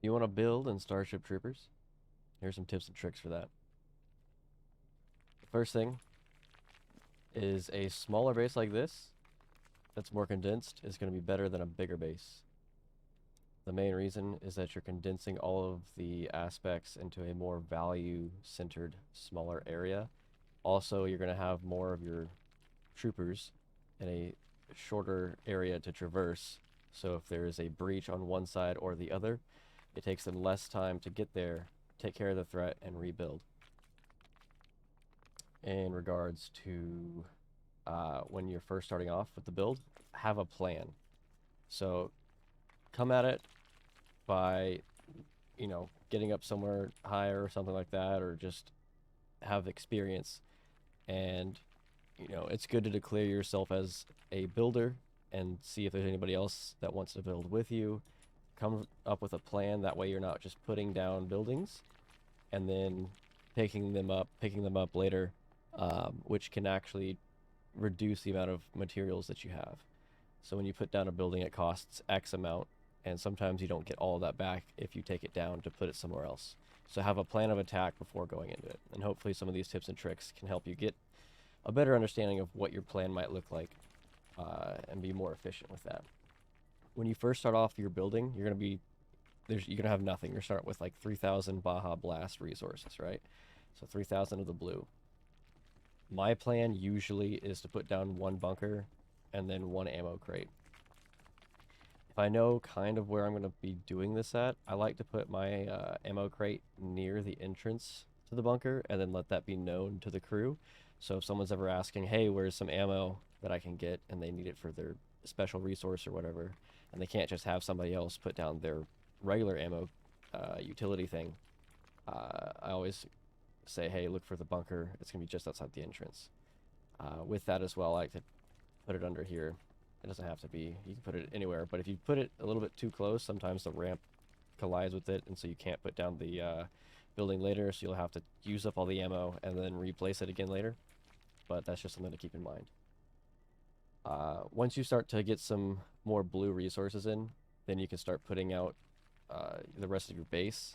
You want to build in Starship Troopers? Here's some tips and tricks for that. The first thing is a smaller base like this that's more condensed is going to be better than a bigger base. The main reason is that you're condensing all of the aspects into a more value-centered, smaller area. Also, you're going to have more of your troopers in a shorter area to traverse. So if there is a breach on one side or the other, it takes them less time to get there, take care of the threat, and rebuild. In regards to when you're first starting off with the build, have a plan. So come at it by, getting up somewhere higher or something like that, or just have experience. And, it's good to declare yourself as a builder and see if there's anybody else that wants to build with you. Come up with a plan. That way you're not just putting down buildings and then picking them up later, which can actually reduce the amount of materials that you have. So when you put down a building, it costs X amount, and sometimes you don't get all of that back if you take it down to put it somewhere else. So have a plan of attack before going into it, and hopefully some of these tips and tricks can help you get a better understanding of what your plan might look like, and be more efficient with that. When you first start off your building, you're gonna have nothing. You're starting with like 3,000 Baja Blast resources, right? So 3,000 of the blue. My plan usually is to put down one bunker and then one ammo crate. If I know kind of where I'm going to be doing this at, I like to put my ammo crate near the entrance to the bunker and then let that be known to the crew. So if someone's ever asking, hey, where's some ammo that I can get, and they need it for their special resource or whatever, and they can't just have somebody else put down their regular ammo utility thing, I always say, hey, look for the bunker. It's going to be just outside the entrance. With that as well, I like to put it under here. It doesn't have to be. You can put it anywhere, but if you put it a little bit too close, sometimes the ramp collides with it, and so you can't put down the building later, so you'll have to use up all the ammo and then replace it again later. But that's just something to keep in mind. Once you start to get some more blue resources in, then you can start putting out the rest of your base.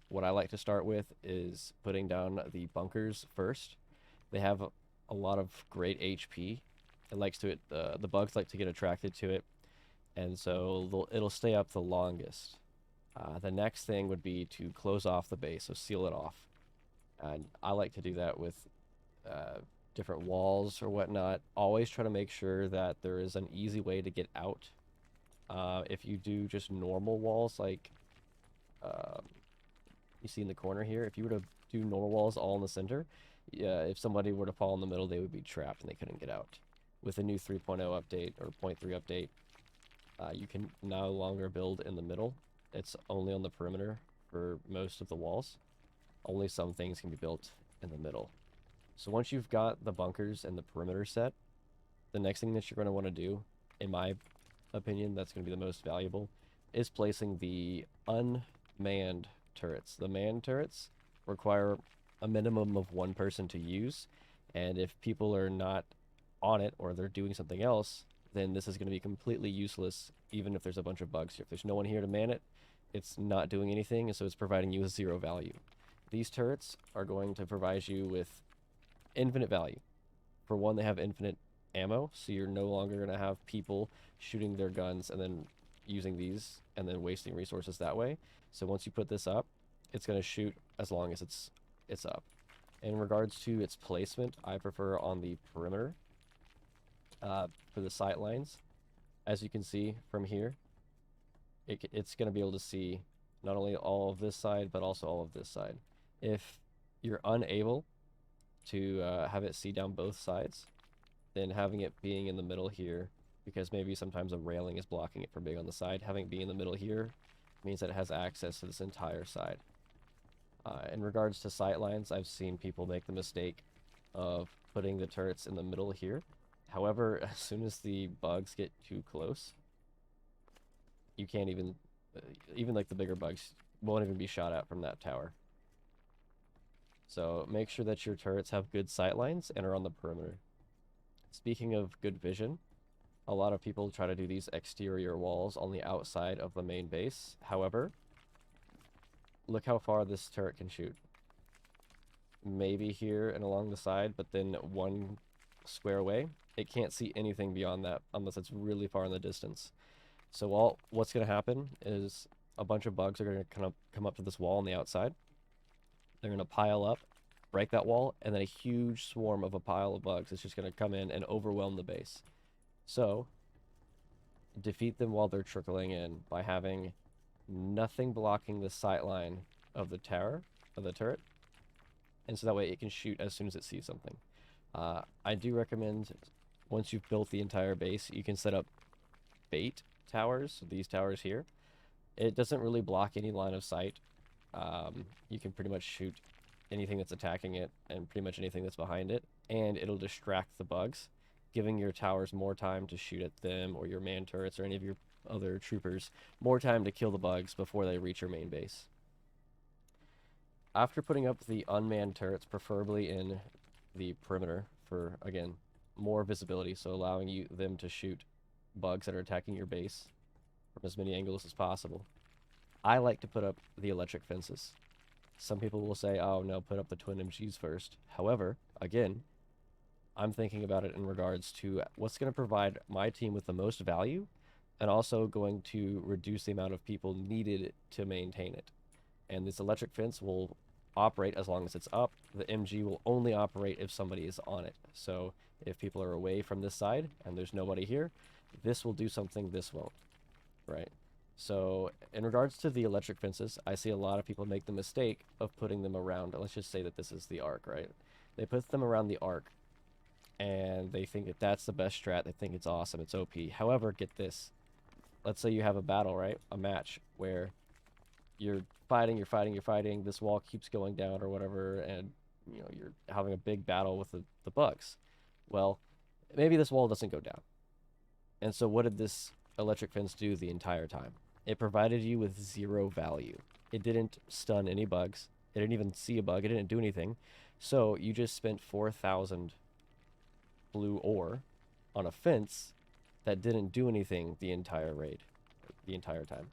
What I like to start with is putting down the bunkers first. They have a lot of great HP. The bugs like to get attracted to it, and so it'll stay up the longest. The next thing would be to close off the base, so seal it off. And I like to do that with different walls or whatnot. Always try to make sure that there is an easy way to get out. If you do just normal walls, like you see in the corner here, if you were to do normal walls all in the center, yeah, if somebody were to fall in the middle, they would be trapped and they couldn't get out. With a new 3.0 update or 0.3 update, you can no longer build in the middle. It's only on the perimeter for most of the walls. Only some things can be built in the middle. So once you've got the bunkers and the perimeter set, the next thing that you're going to want to do, in my opinion, that's going to be the most valuable, is placing the unmanned turrets. The manned turrets require a minimum of one person to use, and if people are not on it or they're doing something else, then this is going to be completely useless, even if there's a bunch of bugs here. If there's no one here to man it, it's not doing anything, and so it's providing you with zero value. These turrets are going to provide you with infinite value. For one, they have infinite ammo, so you're no longer going to have people shooting their guns and then using these and then wasting resources that way. So once you put this up, it's going to shoot as long as it's up. In regards to its placement, I prefer on the perimeter for the sight lines. As you can see from here, it's going to be able to see not only all of this side, but also all of this side. If you're unable to have it see down both sides, then having it being in the middle here, because maybe sometimes a railing is blocking it from being on the side, having it be in the middle here means that it has access to this entire side. In regards to sight lines, I've seen people make the mistake of putting the turrets in the middle here. However, as soon as the bugs get too close, you can't even like the bigger bugs won't even be shot at from that tower. So make sure that your turrets have good sight lines and are on the perimeter. Speaking of good vision, a lot of people try to do these exterior walls on the outside of the main base. However, look how far this turret can shoot. Maybe here and along the side, but then 1 square away, it can't see anything beyond that unless it's really far in the distance. So what's going to happen is a bunch of bugs are going to kind of come up to this wall on the outside. They're going to pile up, break that wall, and then a huge swarm of a pile of bugs is just going to come in and overwhelm the base. So defeat them while they're trickling in by having nothing blocking the sight line of the tower, of the turret, and so that way it can shoot as soon as it sees something. I do recommend, once you've built the entire base, you can set up bait towers, so these towers here. It doesn't really block any line of sight. You can pretty much shoot anything that's attacking it and pretty much anything that's behind it, and it'll distract the bugs, giving your towers more time to shoot at them, or your man turrets or any of your other troopers more time to kill the bugs before they reach your main base. After putting up the unmanned turrets, preferably in the perimeter for, again, more visibility, so allowing them to shoot bugs that are attacking your base from as many angles as possible, I like to put up the electric fences. Some people will say, oh no, put up the twin MGs first. However, again, I'm thinking about it in regards to what's going to provide my team with the most value, and also going to reduce the amount of people needed to maintain it. And this electric fence will operate as long as it's up. The MG will only operate if somebody is on it. So if people are away from this side and there's nobody here, this will do something, this won't, right? So in regards to the electric fences, I see a lot of people make the mistake of putting them around. Let's just say that this is the arc, right? They put them around the arc, and they think that that's the best strat. They think it's awesome, it's OP. However, get this. Let's say you have a battle, right? A match where you're fighting, this wall keeps going down or whatever, and you know, you're having a big battle with the bugs. Well, maybe this wall doesn't go down. And so what did this electric fence do the entire time? It provided you with 0 value. It didn't stun any bugs. It didn't even see a bug. It didn't do anything. So you just spent 4,000 blue ore on a fence that didn't do anything the entire raid, the entire time.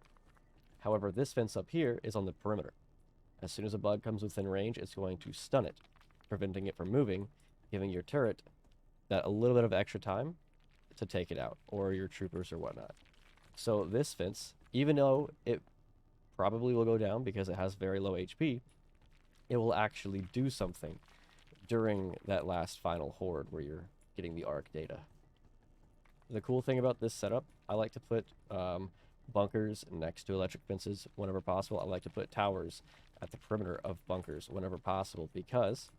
However, this fence up here is on the perimeter. As soon as a bug comes within range, it's going to stun it, preventing it from moving, giving your turret that a little bit of extra time to take it out, or your troopers or whatnot. So this fence, even though it probably will go down because it has very low HP, it will actually do something during that last final horde where you're getting the arc data. The cool thing about this setup, I like to put bunkers next to electric fences whenever possible. I like to put towers at the perimeter of bunkers whenever possible, because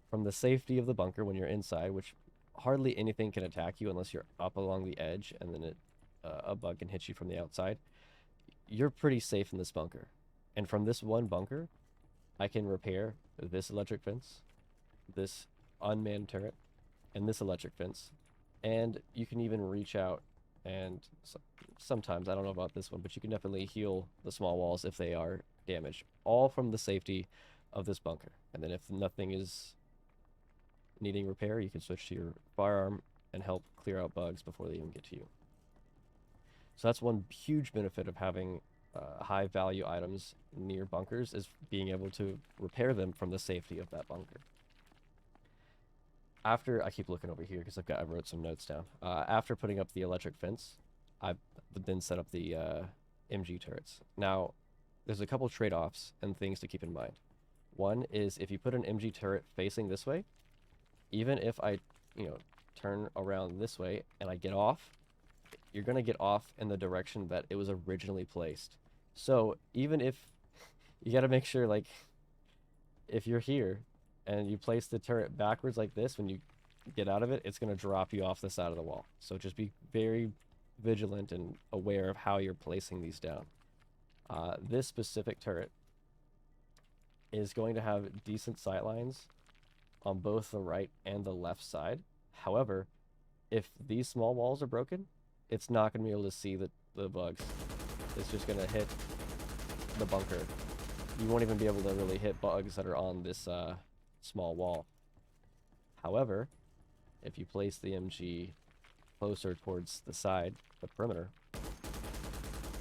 from the safety of the bunker when you're inside, which hardly anything can attack you unless you're up along the edge and then a bug can hit you from the outside, you're pretty safe in this bunker. And from this one bunker, I can repair this electric fence, this unmanned turret, and this electric fence. And you can even reach out and sometimes, I don't know about this one, but you can definitely heal the small walls if they are damaged, all from the safety of this bunker. And then if nothing is needing repair, you can switch to your firearm and help clear out bugs before they even get to you. So that's one huge benefit of having high value items near bunkers, is being able to repair them from the safety of that bunker. After, I keep looking over here because I wrote some notes down. After putting up the electric fence, I've then set up the MG turrets. Now, there's a couple trade-offs and things to keep in mind. One is, if you put an MG turret facing this way, even if I, turn around this way and I get off, you're going to get off in the direction that it was originally placed. So even if you got to make sure, like, if you're here and you place the turret backwards like this, when you get out of it, it's going to drop you off the side of the wall. So just be very vigilant and aware of how you're placing these down. This specific turret is going to have decent sight lines on both the right and the left side. However, if these small walls are broken, it's not going to be able to see the bugs. It's just going to hit the bunker. You won't even be able to really hit bugs that are on this small wall. However, if you place the MG closer towards the side, the perimeter,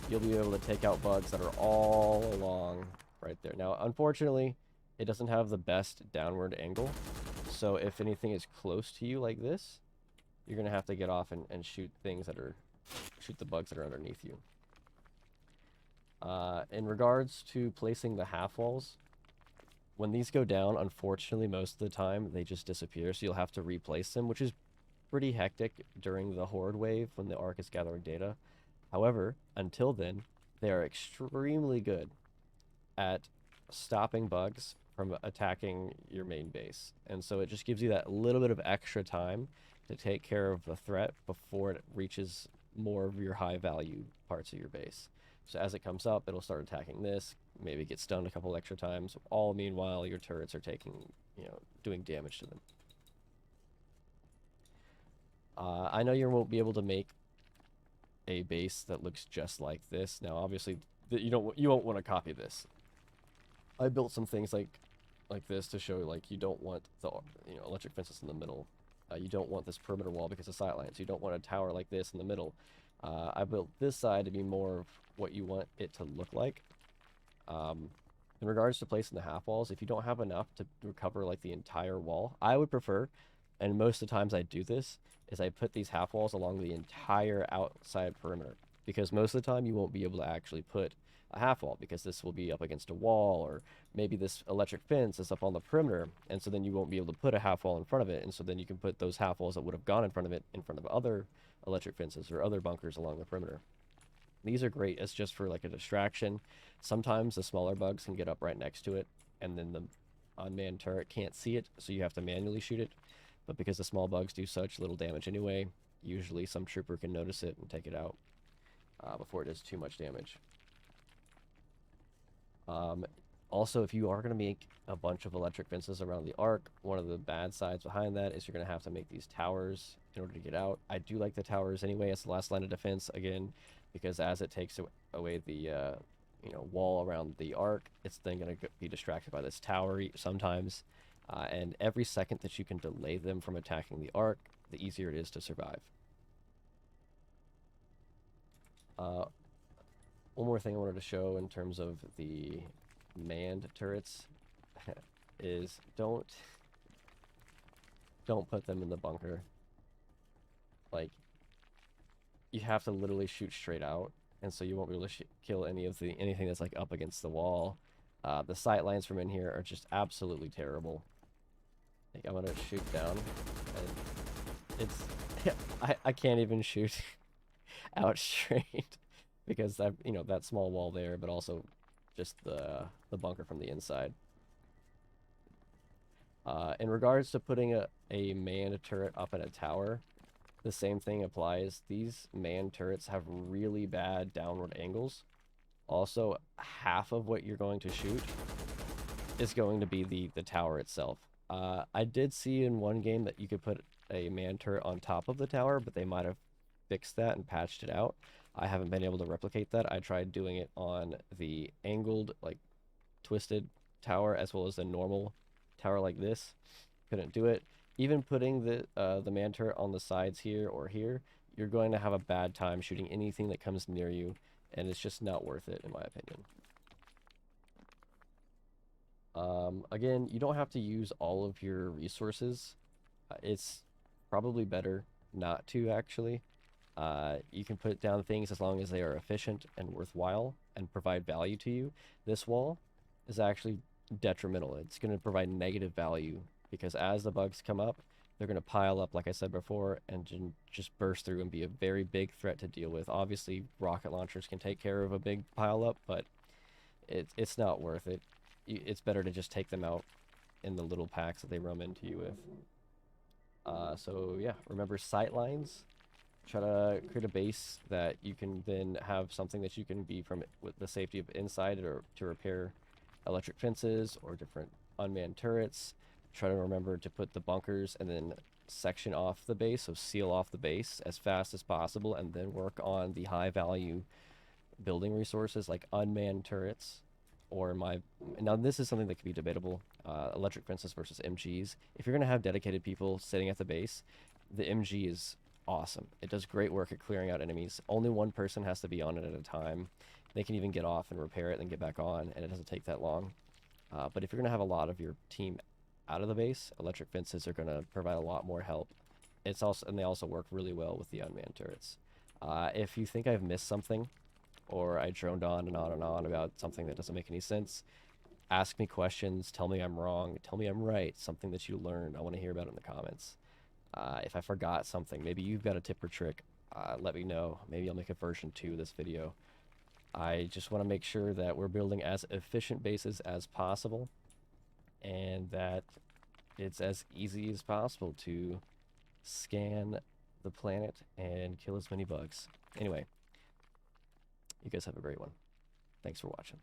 you'll be able to take out bugs that are all along right there. Now, unfortunately, it doesn't have the best downward angle. So if anything is close to you like this, you're going to have to get off and shoot shoot the bugs that are underneath you. In regards to placing the half walls, when these go down, unfortunately, most of the time, they just disappear. So you'll have to replace them, which is pretty hectic during the horde wave when the Ark is gathering data. However, until then, they are extremely good at stopping bugs from attacking your main base. And so it just gives you that little bit of extra time to take care of the threat before it reaches more of your high value parts of your base. So as it comes up, it'll start attacking this, maybe get stunned a couple extra times. All meanwhile, your turrets are doing damage to them. I know you won't be able to make a base that looks just like this. Now, obviously, you won't want to copy this. I built some things like this to show like you don't want the electric fences in the middle. You don't want this perimeter wall because of sightlines. You don't want a tower like this in the middle. I built this side to be more of what you want it to look like. In regards to placing the half walls, if you don't have enough to recover like the entire wall, I would prefer, and most of the times I do this, is I put these half walls along the entire outside perimeter. Because most of the time you won't be able to actually put a half wall because this will be up against a wall, or maybe this electric fence is up on the perimeter, and so then you won't be able to put a half wall in front of it, and so then you can put those half walls that would have gone in front of it in front of other electric fences or other bunkers along the perimeter. These are great as just for like a distraction. Sometimes the smaller bugs can get up right next to it, and then the unmanned turret can't see it, so you have to manually shoot it. But because the small bugs do such little damage anyway, usually some trooper can notice it and take it out before it does too much damage. Also, if you are going to make a bunch of electric fences around the Ark, one of the bad sides behind that is you're going to have to make these towers in order to get out. I do like the towers anyway as the last line of defense, again, because as it takes away the wall around the Ark, it's then going to be distracted by this tower sometimes. And every second that you can delay them from attacking the Ark, the easier it is to survive. One more thing I wanted to show in terms of the manned turrets is don't put them in the bunker. Like, you have to literally shoot straight out, and so you won't be able to kill anything that's like up against the wall. The sight lines from in here are just absolutely terrible. Like, I'm gonna shoot down, and it's I can't even shoot out straight because that small wall there, but also just the bunker from the inside. In regards to putting a manned turret up in a tower, the same thing applies. These manned turrets have really bad downward angles. Also, half of what you're going to shoot is going to be the tower itself. I did see in one game that you could put a manned turret on top of the tower, but they might have fixed that and patched it out. I haven't been able to replicate that. I tried doing it on the angled, like, twisted tower as well as the normal tower like this. Couldn't do it. Even putting the man turret on the sides here or here, you're going to have a bad time shooting anything that comes near you, and it's just not worth it, in my opinion. Again, you don't have to use all of your resources. It's probably better not to, actually. You can put down things as long as they are efficient and worthwhile and provide value to you. This wall is actually detrimental. It's going to provide negative value because as the bugs come up, they're going to pile up, like I said before, and just burst through and be a very big threat to deal with. Obviously, rocket launchers can take care of a big pile up, but it's not worth it. It's better to just take them out in the little packs that they roam into you with. So yeah, remember sight lines. Try to create a base that you can then have something that you can be from with the safety of inside or to repair electric fences or different unmanned turrets. Try to remember to put the bunkers and then section off the base, so seal off the base as fast as possible, and then work on the high value building resources like unmanned turrets. Now this is something that could be debatable, electric fences versus MGs. If you're going to have dedicated people sitting at the base, the MG is awesome. It does great work at clearing out enemies. Only one person has to be on it at a time. They can even get off and repair it and get back on, and it doesn't take that long. But if you're going to have a lot of your team out of the base, electric fences are going to provide a lot more help. And they also work really well with the unmanned turrets. If you think I've missed something, or I droned on and on and on about something that doesn't make any sense, ask me questions, tell me I'm wrong, tell me I'm right, something that you learned. I want to hear about it in the comments. If I forgot something, maybe you've got a tip or trick, let me know. Maybe I'll make a version 2 of this video. I just want to make sure that we're building as efficient bases as possible, and that it's as easy as possible to scan the planet and kill as many bugs. Anyway, you guys have a great one. Thanks for watching.